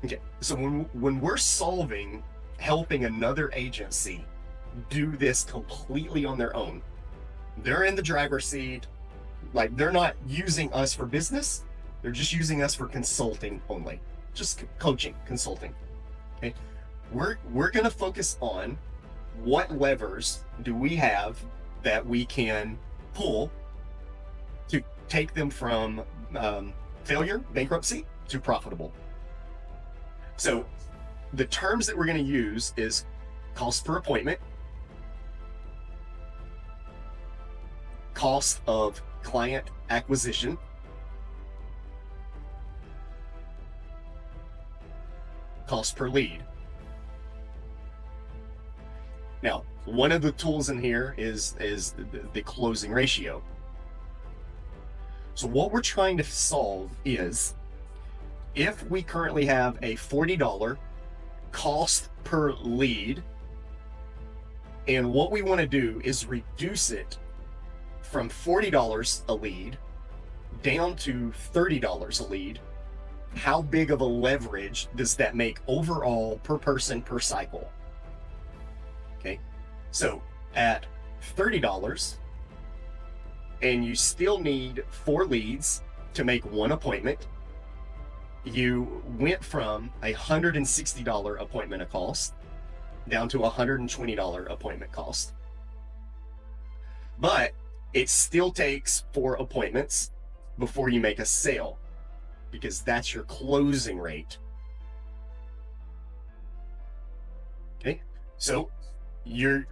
Okay, so when we're helping another agency do this completely on their own, they're in the driver's seat. Like, they're not using us for business, they're just using us for consulting only, just coaching, consulting. Okay, we're going to focus on what levers do we have that we can pull to take them from failure, bankruptcy, to profitable. So the terms that we're going to use is cost per appointment, cost of client acquisition, cost per lead. Now, one of the tools in here is the closing ratio. So what we're trying to solve is, if we currently have a $40 cost per lead, and what we want to do is reduce it from $40 a lead down to $30 a lead, how big of a leverage does that make overall per person per cycle? Okay, so at $30, and you still need 4 leads to make 1 appointment, you went from a $160 appointment cost down to a $120 appointment cost. But it still takes 4 appointments before you make a sale, because that's your closing rate. Okay, so you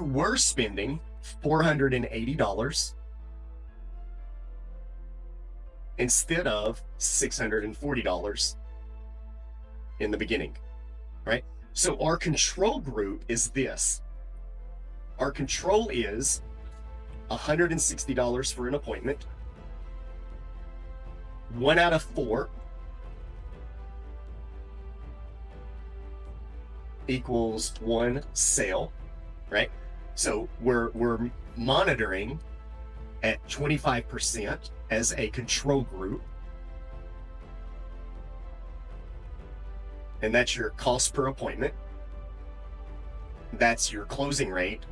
were spending $480 instead of $640 in the beginning, right? So our control group is this. Our control is $160 for an appointment. 1 out of 4 equals 1 sale, right? So we're monitoring at 25% as a control group. And that's your cost per appointment. That's your closing rate.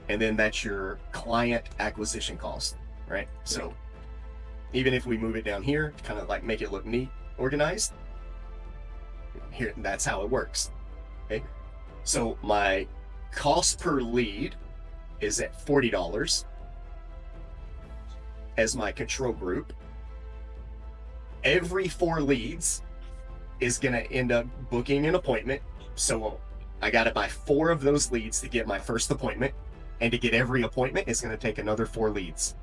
And then that's your client acquisition cost, right? So even if we move it down here to kind of like make it look neat, organized, here, that's how it works. Okay, so my cost per lead is at $40 as my control group. Every 4 leads is going to end up booking an appointment. So I got to buy 4 of those leads to get my first appointment, and to get every appointment, it's going to take another 4 leads.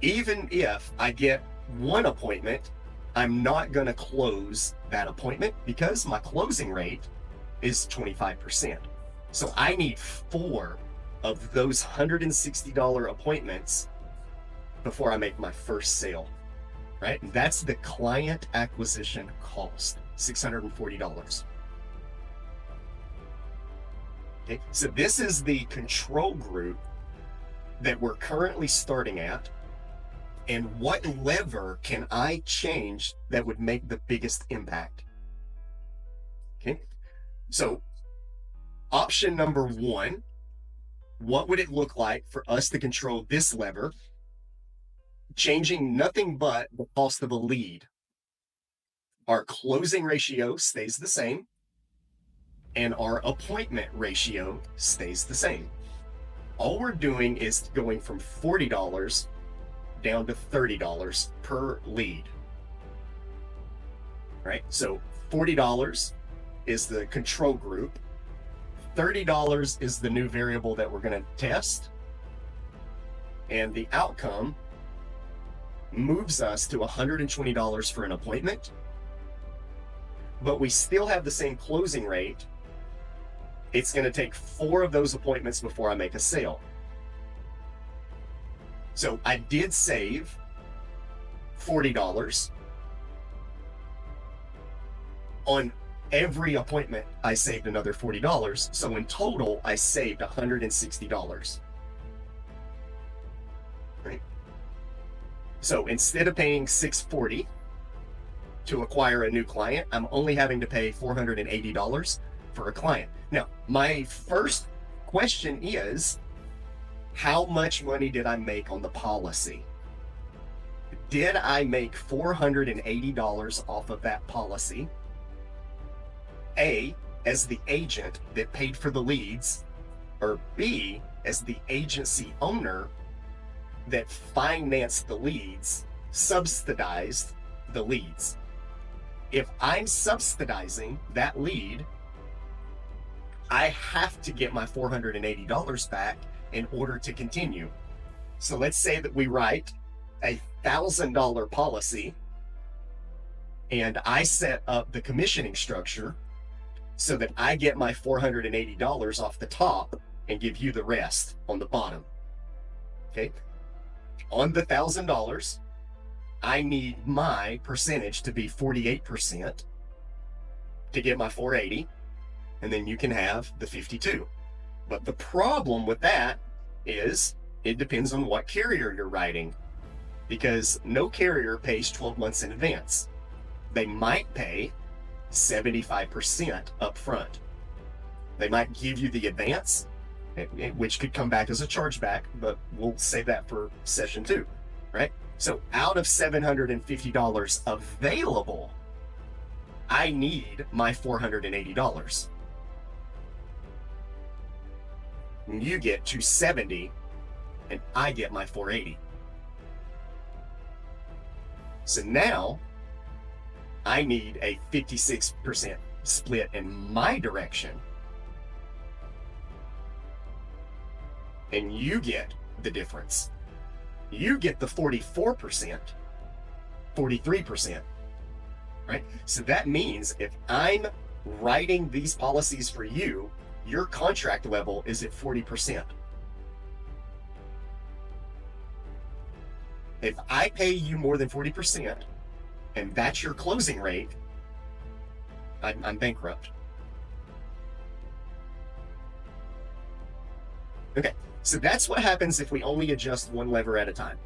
Even if I get 1 appointment, I'm not going to close that appointment because my closing rate is 25%. So I need 4 of those $160 appointments before I make my first sale, right? That's the client acquisition cost, $640. Okay, so this is the control group that we're currently starting at. And what lever can I change that would make the biggest impact? Okay, so option number 1, what would it look like for us to control this lever, changing nothing but the cost of a lead? Our closing ratio stays the same, and our appointment ratio stays the same. All we're doing is going from $40 down to $30 per lead, right? So $40 is the control group. $30 is the new variable that we're going to test. And the outcome moves us to $120 for an appointment, but we still have the same closing rate. It's going to take 4 of those appointments before I make a sale. So I did save $40. On every appointment, I saved another $40. So in total, I saved $160. Right? So instead of paying $640 to acquire a new client, I'm only having to pay $480 for a client. Now, my first question is, how much money did I make on the policy? Did I make $480 off of that policy? A, as the agent that paid for the leads, or B, as the agency owner that financed the leads, subsidized the leads. If I'm subsidizing that lead, I have to get my $480 back in order to continue. So let's say that we write a $1,000 policy and I set up the commissioning structure so that I get my $480 off the top and give you the rest on the bottom. Okay. On the $1,000, I need my percentage to be 48% to get my 480, and then you can have the 52. But the problem with that is it depends on what carrier you're writing, because no carrier pays 12 months in advance. They might pay 75% up front. They might give you the advance, which could come back as a chargeback, but we'll save that for session 2, right? So out of $750 available, I need my $480. You get $270 and I get my $480. So now I need a 56% split in my direction, and you get the difference. You get the 44%, 43%, right? So that means if I'm writing these policies for you, your contract level is at 40%. If I pay you more than 40% and that's your closing rate, I'm bankrupt. Okay, so that's what happens if we only adjust one lever at a time.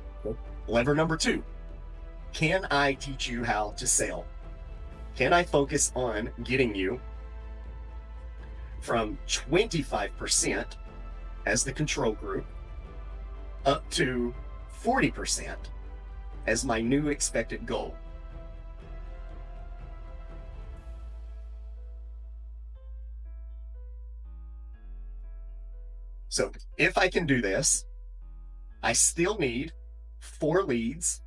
Lever number 2, can I teach you how to sell? Can I focus on getting you from 25% as the control group up to 40% as my new expected goal? So if I can do this, I still need 4 leads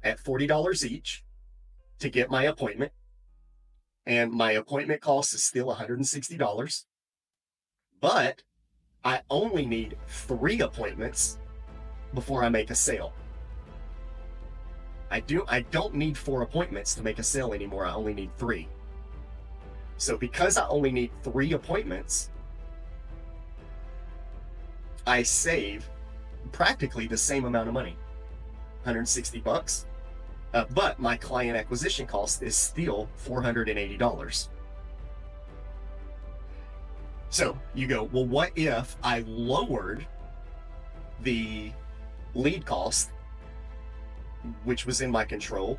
at $40 each to get my appointment. And my appointment cost is still $160. But I only need 3 appointments before I make a sale. I don't need 4 appointments to make a sale anymore. I only need 3. So because I only need 3 appointments, I save practically the same amount of money, $160. But my client acquisition cost is still $480. So you go, well, what if I lowered the lead cost, which was in my control,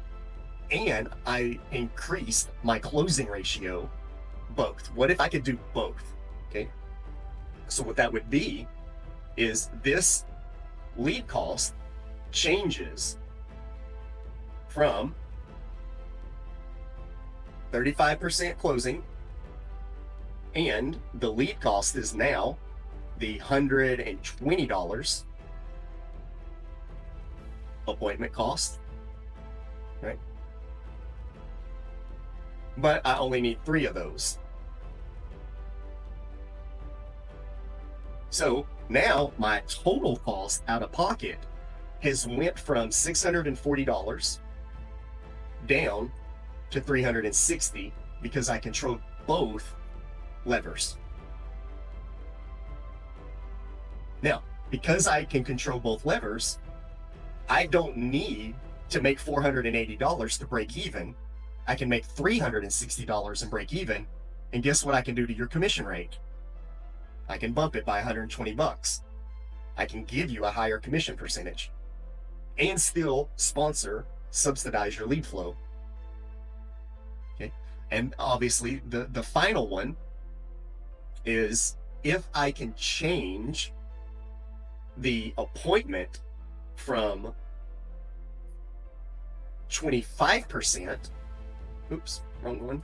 and I increased my closing ratio, both? What if I could do both? Okay. So what that would be is this lead cost changes from 35% closing, and the lead cost is now the $120 appointment cost, right? But I only need 3 of those. So now my total cost out of pocket has went from $640 down to $360 because I control both levers. Now, because I can control both levers, I don't need to make $480 to break even. I can make $360 and break even. And guess what I can do to your commission rate? I can bump it by $120. I can give you a higher commission percentage and still subsidize your lead flow And obviously the final one is if I can change the appointment from 25%, oops, wrong one.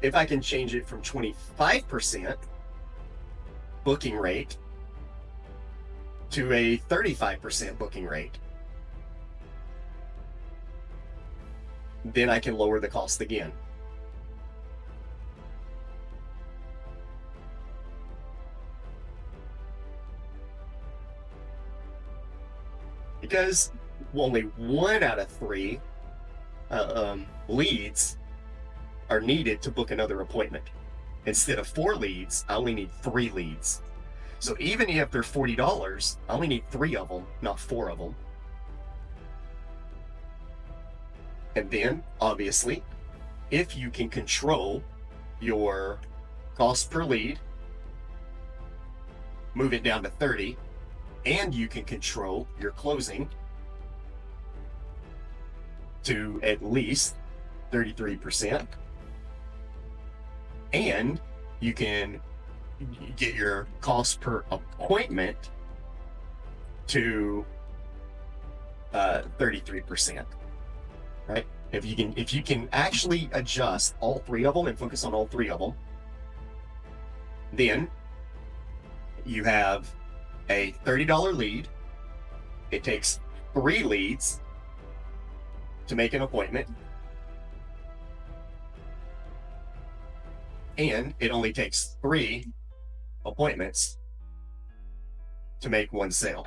If I can change it from 25% booking rate to a 35% booking rate, then I can lower the cost again. Because only 1 out of 3 leads are needed to book another appointment. Instead of 4 leads, I only need 3 leads. So even if they're $40, I only need 3 of them, not 4 of them. And then, obviously, if you can control your cost per lead, move it down to 30, and you can control your closing to at least 33%, and you can get your cost per appointment to 33%, right? If you can actually adjust all 3 of them and focus on all 3 of them, then you have a $30 lead. It takes 3 leads to make an appointment, and it only takes 3 appointments to make 1 sale,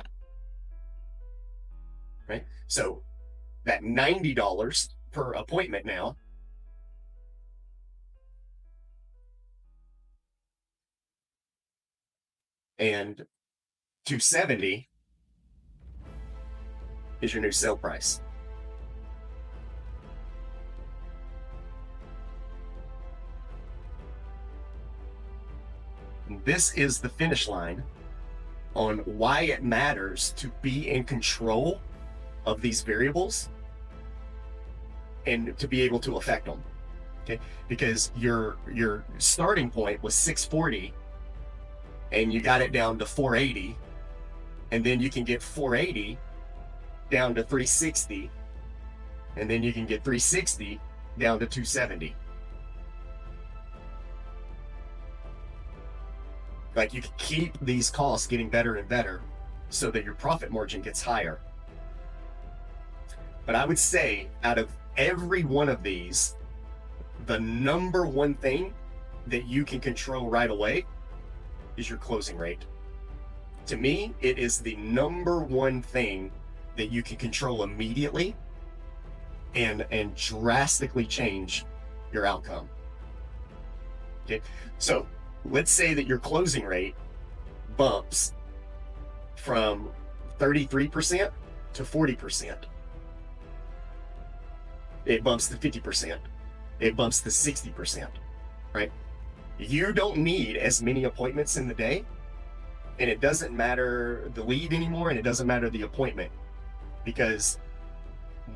right? So that $90 per appointment now and $270 is your new sale price. This is the finish line on why it matters to be in control of these variables and to be able to affect them. Okay, because your starting point was 640 and you got it down to 480, and then you can get 480 down to 360, and then you can get 360 down to 270. Like, you can keep these costs getting better and better so that your profit margin gets higher. But I would say out of every one of these, the number one thing that you can control right away is your closing rate. To me, it is the number one thing that you can control immediately and drastically change your outcome. Okay, so let's say that your closing rate bumps from 33% to 40%. It bumps to 50%. It bumps to 60%, right? You don't need as many appointments in the day, and it doesn't matter the lead anymore, and it doesn't matter the appointment, because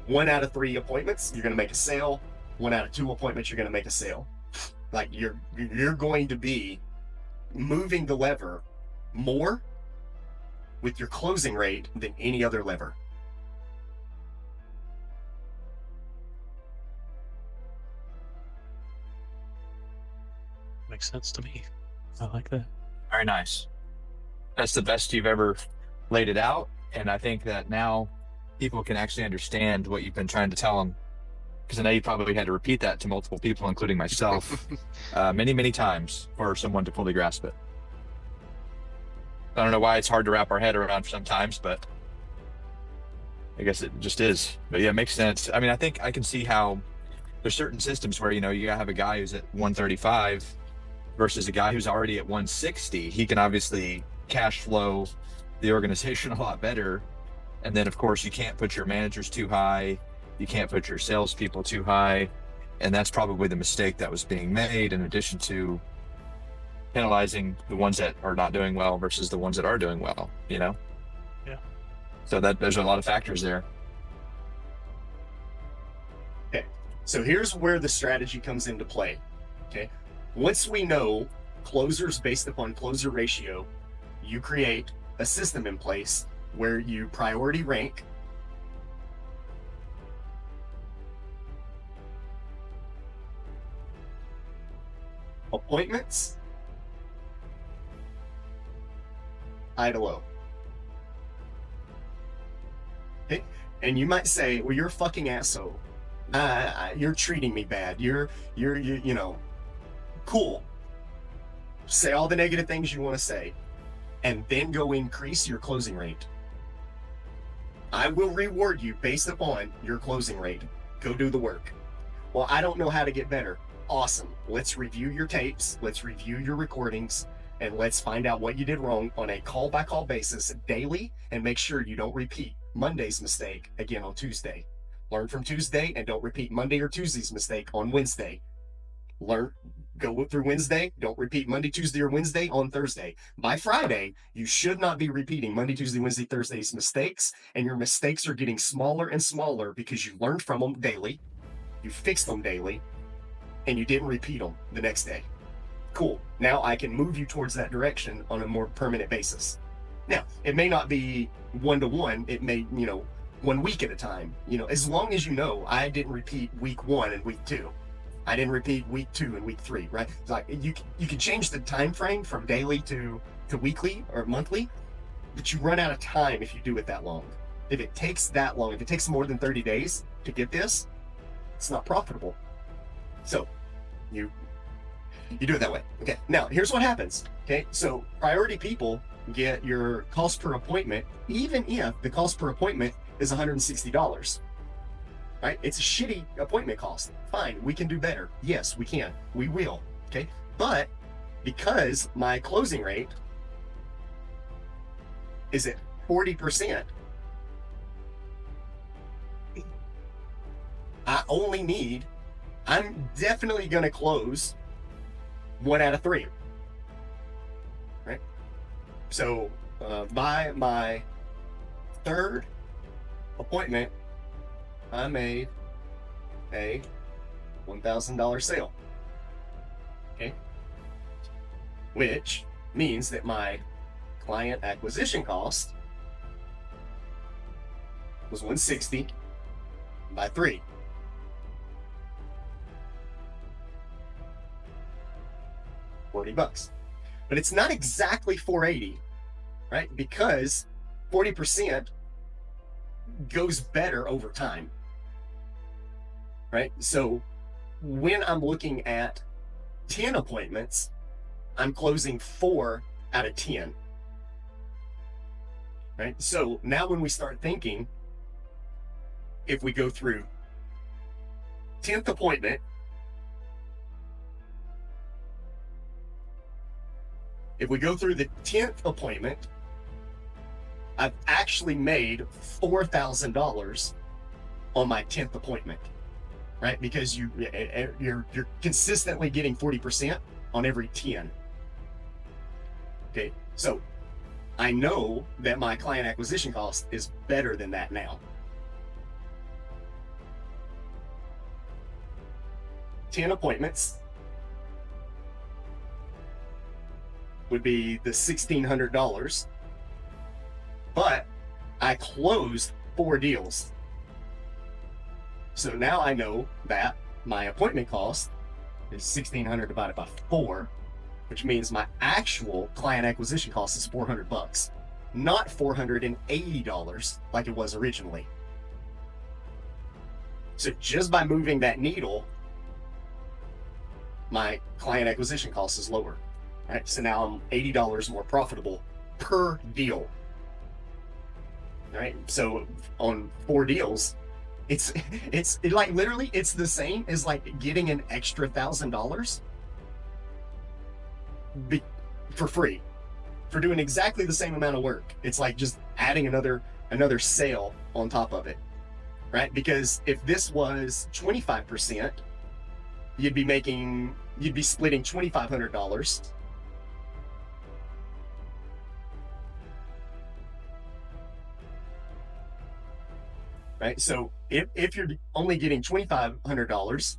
1 out of 3 appointments, you're going to make a sale. 1 out of 2 appointments, you're going to make a sale. Like, you're going to be moving the lever more with your closing rate than any other lever. Makes sense to me. I like that. Very nice. That's the best you've ever laid it out. And I think that now people can actually understand what you've been trying to tell them. Because I know you probably had to repeat that to multiple people, including myself, many, many times for someone to fully grasp it. I don't know why it's hard to wrap our head around sometimes, but I guess it just is. But yeah, it makes sense. I mean, I think I can see how there's certain systems where, you gotta have a guy who's at 135 versus a guy who's already at 160. He can obviously cash flow the organization a lot better. And then, of course, you can't put your managers too high. You can't put your salespeople too high. And that's probably the mistake that was being made, in addition to penalizing the ones that are not doing well versus the ones that are doing well, Yeah. So that there's a lot of factors there. Okay, So here's where the strategy comes into play. Okay. Once we know closers based upon closer ratio, you create a system in place where you priority rank appointments high to low. Okay. And you might say, well, you're a fucking asshole. You're treating me bad. You know, cool. Say all the negative things you want to say, and then go increase your closing rate. I will reward you based upon your closing rate. Go do the work. Well, I don't know how to get better. Awesome. Let's review your tapes. Let's review your recordings, and let's find out what you did wrong on a call by call basis daily, and make sure you don't repeat Monday's mistake again on Tuesday. Learn from Tuesday and don't repeat Monday or Tuesday's mistake on Wednesday. Go through Wednesday, don't repeat Monday, Tuesday, or Wednesday on Thursday. By Friday, you should not be repeating Monday, Tuesday, Wednesday, Thursday's mistakes, and your mistakes are getting smaller and smaller because you learned from them daily, you fixed them daily, and you didn't repeat them the next day. Cool. Now I can move you towards that direction on a more permanent basis. Now, it may not be one-to-one, it may, 1 week at a time, as long as you know I didn't repeat week 1 and week 2. I didn't repeat week 2 and week 3, right? It's like you can change the time frame from daily to weekly or monthly, but you run out of time if you do it that long. If it takes that long, if it takes more than 30 days to get this, it's not profitable. So you do it that way. Okay. Now here's what happens. Okay. So priority people get your cost per appointment, even if the cost per appointment is $160. Right? It's a shitty appointment cost. Fine, we can do better. Yes, we can. We will. Okay? But because my closing rate is at 40%, I'm definitely going to close 1 out of 3. Right? So by my 3rd appointment, I made a $1,000 sale. Okay. Which means that my client acquisition cost was $160 by 3. $40. But it's not exactly 480, right? Because 40% goes better over time. Right? So when I'm looking at 10 appointments, I'm closing 4 out of 10. Right? So now when we start thinking, if we go through 10th appointment, if we go through the 10th appointment, I've actually made $4,000 on my 10th appointment. Right? Because you're consistently getting 40% on every 10. Okay, so I know that my client acquisition cost is better than that now. 10 appointments would be the $1,600, but I closed 4 deals. So now I know that my appointment cost is $1,600 divided by 4, which means my actual client acquisition cost is $400, not $480 like it was originally. So just by moving that needle, my client acquisition cost is lower. Right? So now I'm $80 more profitable per deal. Right? So on 4 deals, it's like literally it's the same as like getting an extra $1,000 for free for doing exactly the same amount of work. It's like just adding another sale on top of it, right? Because if this was 25%, you'd be splitting $2,500. right? So if you're only getting $2,500,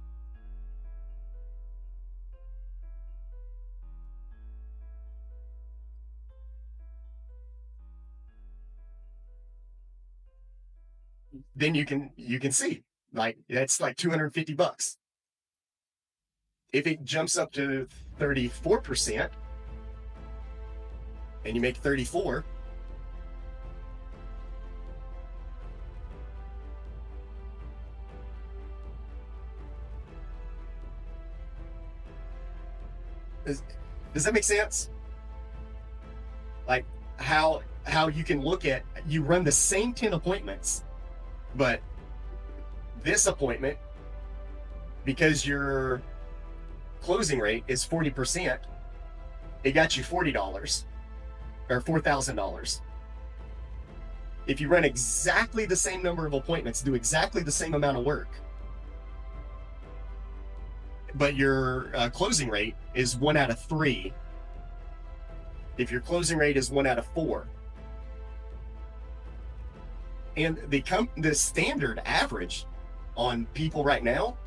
then you can see like that's like $250. If it jumps up to 34% and you make 34, does that make sense? Like how you can look at, you run the same 10 appointments, but this appointment, because your closing rate is 40%, it got you $40 or $4,000. If you run exactly the same number of appointments, do exactly the same amount of work, but your closing rate is 1 out of 3. If your closing rate is 1 out of 4, and the standard average on people right now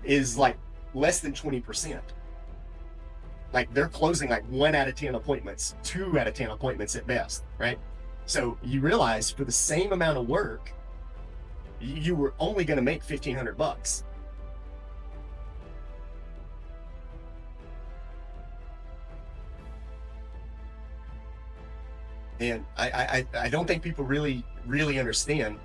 is less than 20%. Like they're closing like 1 out of 10 appointments, 2 out of 10 appointments at best, right? So you realize for the same amount of work, you were only going to make $1,500. And I don't think people really understand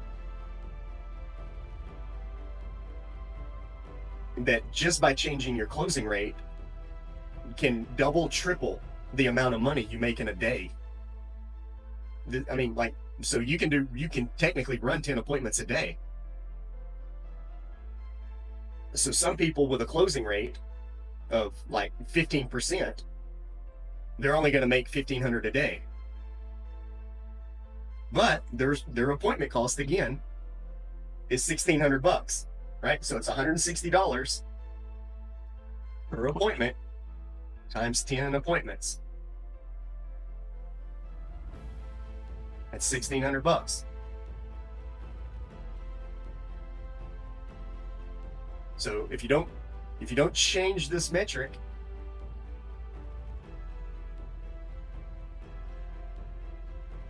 that just by changing your closing rate can double, triple the amount of money you make in a day. I mean, like, so you can technically run 10 appointments a day. So some people with a closing rate of like 15%, they're only going to make $1,500 a day. But their appointment cost again is $1,600, right? So it's $160 per appointment times 10 appointments. That's $1,600. So if you don't change this metric,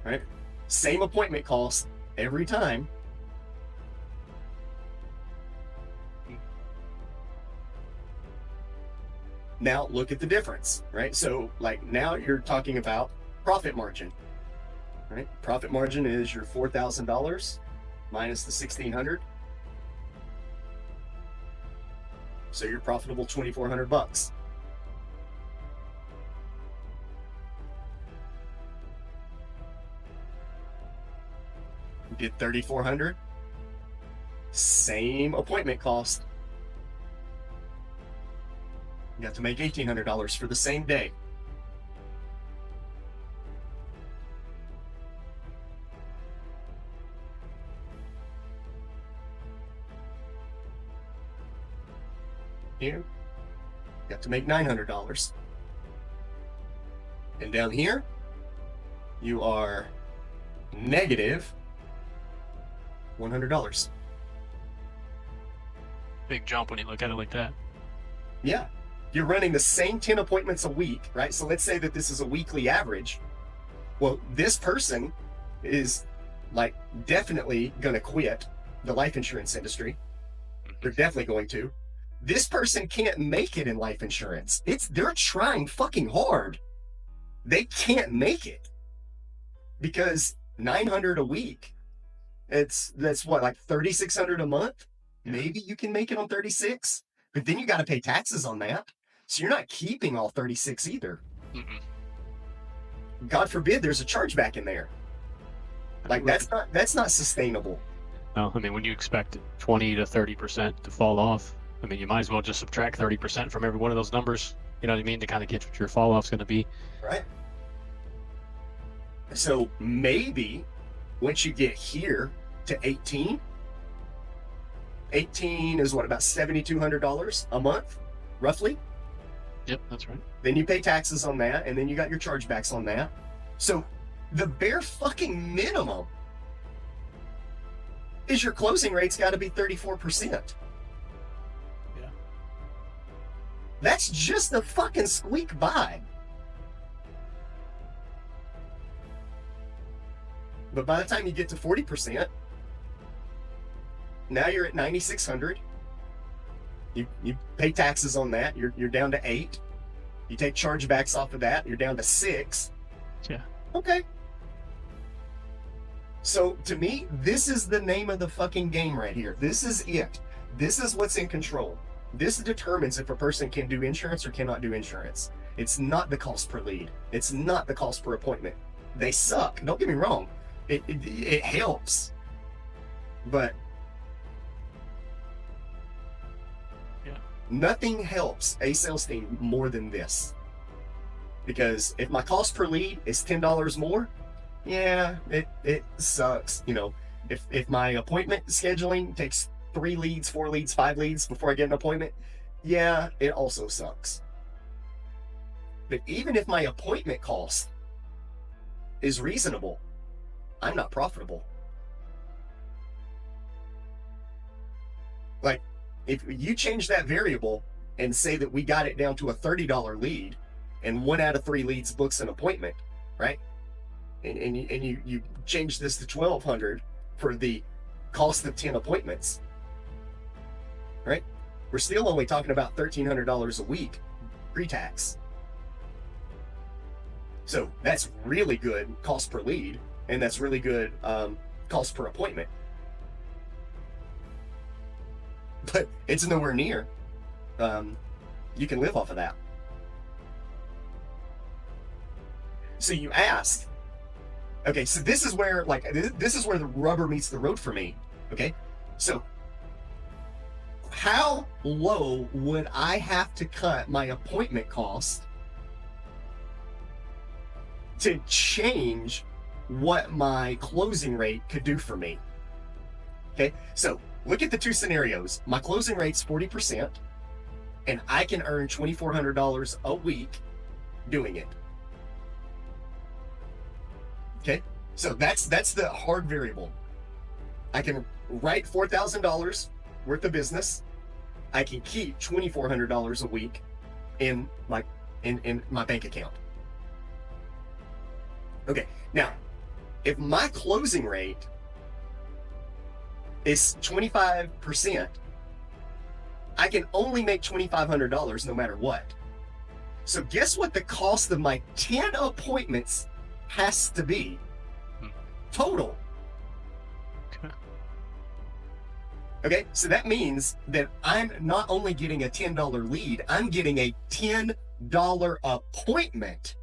right? Same appointment cost every time. Now look at the difference, right? So like now you're talking about profit margin, right? Profit margin is your $4,000 minus the $1,600. So you're profitable $2,400. Did 3,400, same appointment cost. You got to make $1,800 for the same day. Here, you got to make $900. And down here, you are negative $100. Big jump when you look at it like that. Yeah. You're running the same 10 appointments a week, right? So let's say that this is a weekly average. Well, this person is like definitely going to quit the life insurance industry. They're definitely going to. This person can't make it in life insurance. They're trying fucking hard. They can't make it because $900 a week. That's what, like $3,600 a month. Maybe you can make it on 36, but then you got to pay taxes on that. So you're not keeping all 36 either. Mm-mm. God forbid there's a chargeback in there. Like that's not sustainable. No, I mean when you expect 20 to 30% to fall off, I mean you might as well just subtract 30% from every one of those numbers. You know what I mean, to kind of get what your fall off's going to be. Right. So maybe once you get here to 18 is what, about $7,200 a month, roughly? Yep, that's right. Then you pay taxes on that, and then you got your chargebacks on that. So the bare fucking minimum is your closing rate's got to be 34%. Yeah. That's just a fucking squeak by. But by the time you get to 40%, now you're at 9,600. You pay taxes on that. You're down to 8. You take chargebacks off of that. You're down to 6. Yeah. Okay. So to me, this is the name of the fucking game right here. This is it. This is what's in control. This determines if a person can do insurance or cannot do insurance. It's not the cost per lead. It's not the cost per appointment. They suck. Don't get me wrong. It helps. But yeah, nothing helps a sales team more than this. Because if my cost per lead is $10 more, yeah, it sucks. You know, if my appointment scheduling takes 3 leads, 4 leads, 5 leads before I get an appointment, yeah, it also sucks. But even if my appointment cost is reasonable, I'm not profitable. Like, if you change that variable and say that we got it down to a $30 lead and 1 out of 3 leads books an appointment, right? And you change this to $1,200 for the cost of 10 appointments, right? We're still only talking about $1,300 a week pre-tax. So that's really good cost per lead, and that's really good cost per appointment. But it's nowhere near. You can live off of that. So you ask, okay, so this is where, like, this is where the rubber meets the road for me. Okay, so how low would I have to cut my appointment cost to change what my closing rate could do for me? Okay, so look at the 2 scenarios. My closing rate's 40%, and I can earn $2,400 a week doing it. Okay, so that's the hard variable. I can write $4,000 worth of business. I can keep $2,400 a week in my bank account. Okay, now if my closing rate is 25%, I can only make $2,500 no matter what. So guess what the cost of my 10 appointments has to be total. Okay, so that means that I'm not only getting a $10 lead, I'm getting a $10 appointment.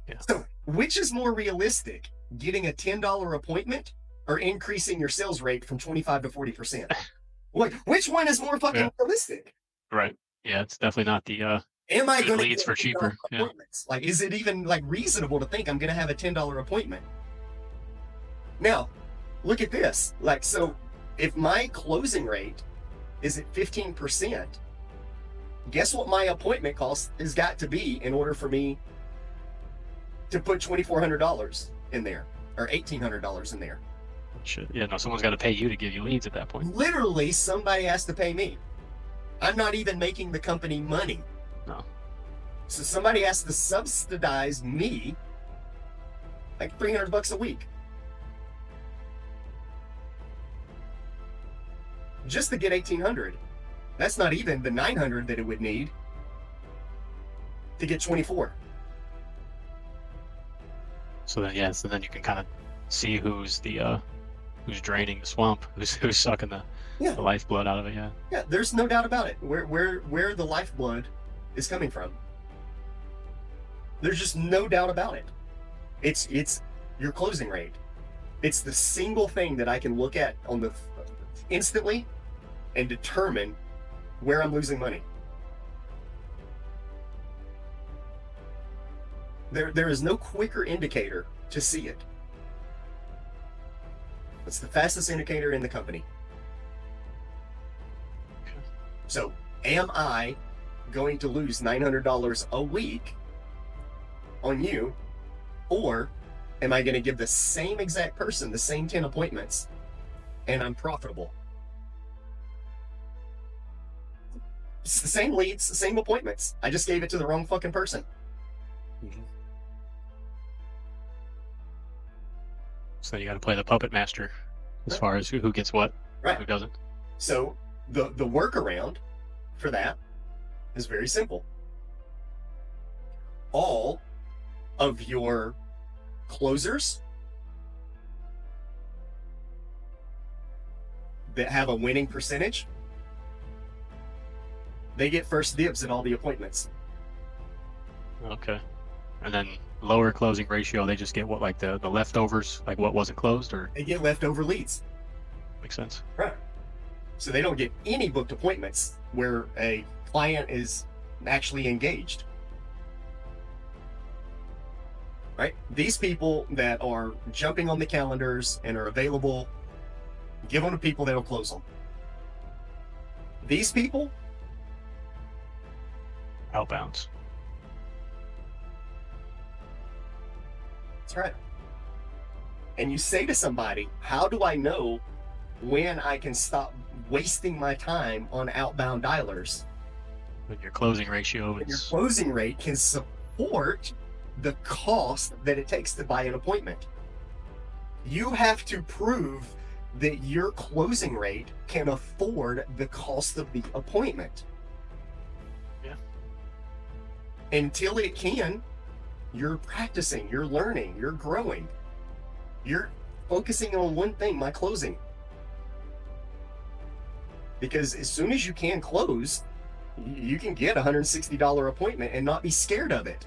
Yeah. So which is more realistic, getting a $10 appointment or increasing your sales rate from 25 to 40%? Like, which one is more fucking realistic? Right. Yeah, it's definitely not the Am I going to leads get for cheaper? appointments? Like, is it even like reasonable to think I'm going to have a $10 appointment? Now, look at this. Like, so if my closing rate is at 15%, guess what my appointment cost has got to be in order for me to put $2,400 in there or $1,800 in there? Yeah, no, someone's got to pay you to give you leads at that point. Literally, somebody has to pay me. I'm not even making the company money. No. So somebody has to subsidize me like $300 a week just to get 1,800. That's not even the 900 that it would need to get 24. So then, yeah, so then you can kind of see who's the who's draining the swamp, who's sucking the lifeblood out of it. Yeah. Yeah, there's no doubt about it. Where the lifeblood is coming from. There's just no doubt about it. It's your closing rate. It's the single thing that I can look at on the instantly and determine where I'm losing money. There is no quicker indicator to see it. It's the fastest indicator in the company. So, am I going to lose $900 a week on you, or am I going to give the same exact person the same 10 appointments and I'm profitable? It's the same leads, the same appointments. I just gave it to the wrong fucking person. Mm-hmm. So you got to play the puppet master as far as who gets what, right? Who doesn't. So the workaround for that is very simple. All of your closers that have a winning percentage, they get first dibs at all the appointments. Okay. And then lower closing ratio, they just get what, like the leftovers, like what wasn't closed, or They get leftover leads. makes sense. Right. So they don't get any booked appointments where a client is actually engaged. Right? These people that are jumping on the calendars and are available, give them to people that'll close them. These people, Outbounds. that's right. And you say to somebody, how do I know when I can stop wasting my time on outbound dialers? When your closing ratio When your is closing rate can support the cost that it takes to buy an appointment. You have to prove that your closing rate can afford the cost of the appointment. Yeah. Until it can, you're practicing, you're learning, you're growing. You're focusing on one thing, my closing. Because as soon as you can close, you can get a $160 appointment and not be scared of it.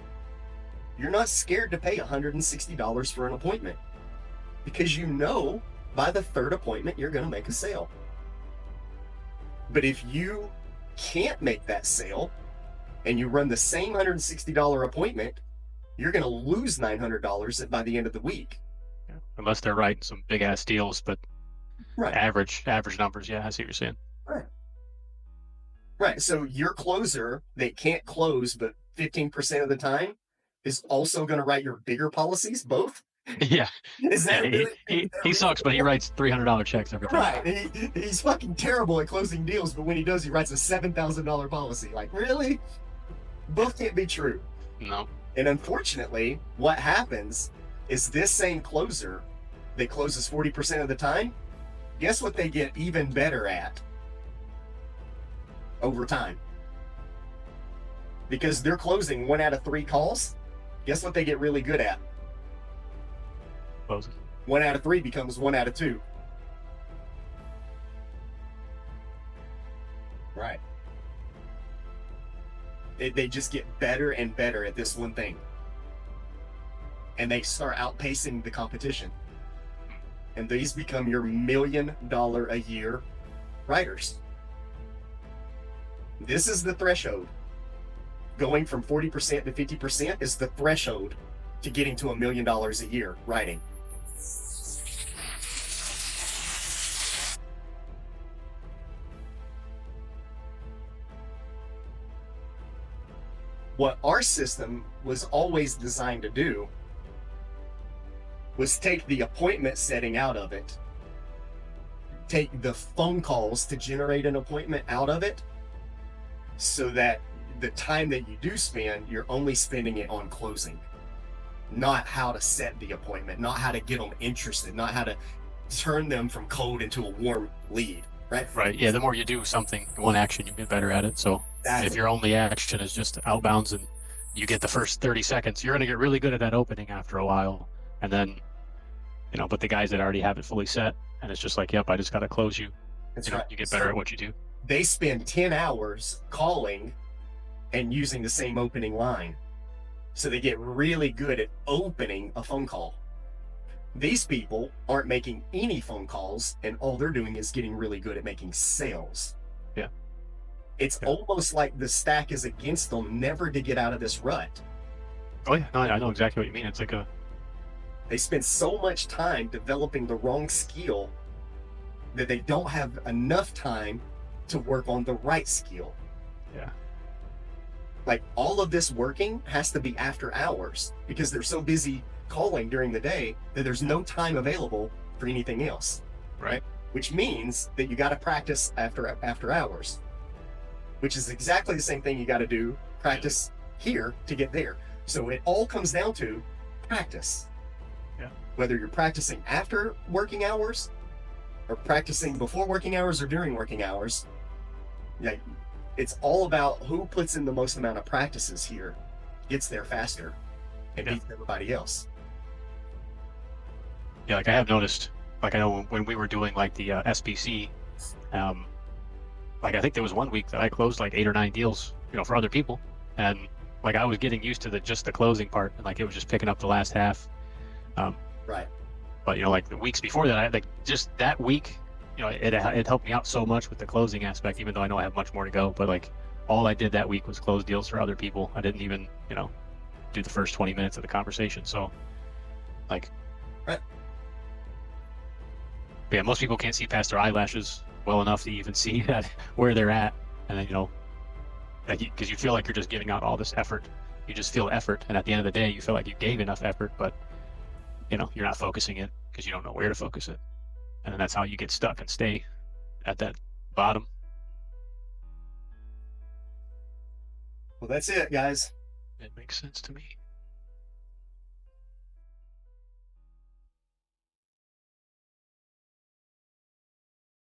You're not scared to pay $160 for an appointment because you know by the third appointment you're going to make a sale. But if you can't make that sale and you run the same $160 appointment, you're going to lose $900 by the end of the week. yeah, unless they're writing some big ass deals, but Right. average numbers. Yeah, I see what you're saying. Right. Right. So your closer that can't close but 15% of the time is also going to write your bigger policies, both? Yeah. Is that Yeah, really, he sucks, but he writes $300 checks every time. right? He's fucking terrible at closing deals, but when he does, he writes a $7,000 policy. Like, really? Both can't be true. No. And unfortunately, what happens is this same closer that closes 40% of the time, guess what they get even better at over time? Because they're closing 1 out of 3 calls, guess what they get really good at? Closing. 1 out of 3 becomes 1 out of 2. Right. They just get better and better at this one thing. And they start outpacing the competition. And these become your $1 million a year writers. This is the threshold. Going from 40% to 50% is the threshold to getting to $1 million a year writing. What our system was always designed to do was take the appointment setting out of it, take the phone calls to generate an appointment out of it, so that the time that you do spend, you're only spending it on closing, not how to set the appointment, not how to get them interested, not how to turn them from cold into a warm lead, right? Right. Yeah. The more you do something, one action, you get better at it. So if your only action is just outbounds and you get the first 30 seconds, you're going to get really good at that opening after a while. And then, but the guys that already have it fully set, and it's just like, yep, I just got to close you. That's You get better at what you do. They spend 10 hours calling and using the same opening line. So they get really good at opening a phone call. These people aren't making any phone calls, and all they're doing is getting really good at making sales. Yeah. It's almost like the stack is against them never to get out of this rut. Oh, yeah. No, I know exactly what you mean. It's like They spend so much time developing the wrong skill that they don't have enough time to work on the right skill. Yeah. Like all of this working has to be after hours because they're so busy calling during the day that there's no time available for anything else. Right. Which means that you got to practice after hours, which is exactly the same thing you got to do practice here to get there. So it all comes down to practice. Yeah. Whether you're practicing after working hours or practicing before working hours or during working hours, like it's all about who puts in the most amount of practices here, gets there faster, and beats everybody else. Yeah, like I have noticed, like I know when we were doing like the SBC, like I think there was one week that I closed like 8 or 9 deals, for other people, and like I was getting used to just the closing part, and like it was just picking up the last half. Right. But like the weeks before that, I like just that week, it helped me out so much with the closing aspect, even though I know I have much more to go. But like all I did that week was close deals for other people. I didn't even, do the first 20 minutes of the conversation. So like, right. Yeah, most people can't see past their eyelashes well enough to even see that where they're at. And then, like, because you feel like you're just giving out all this effort. You just feel effort. And at the end of the day, you feel like you gave enough effort, but, you're not focusing it because you don't know where to focus it. And then that's how you get stuck and stay at that bottom. Well, that's it, guys. It makes sense to me.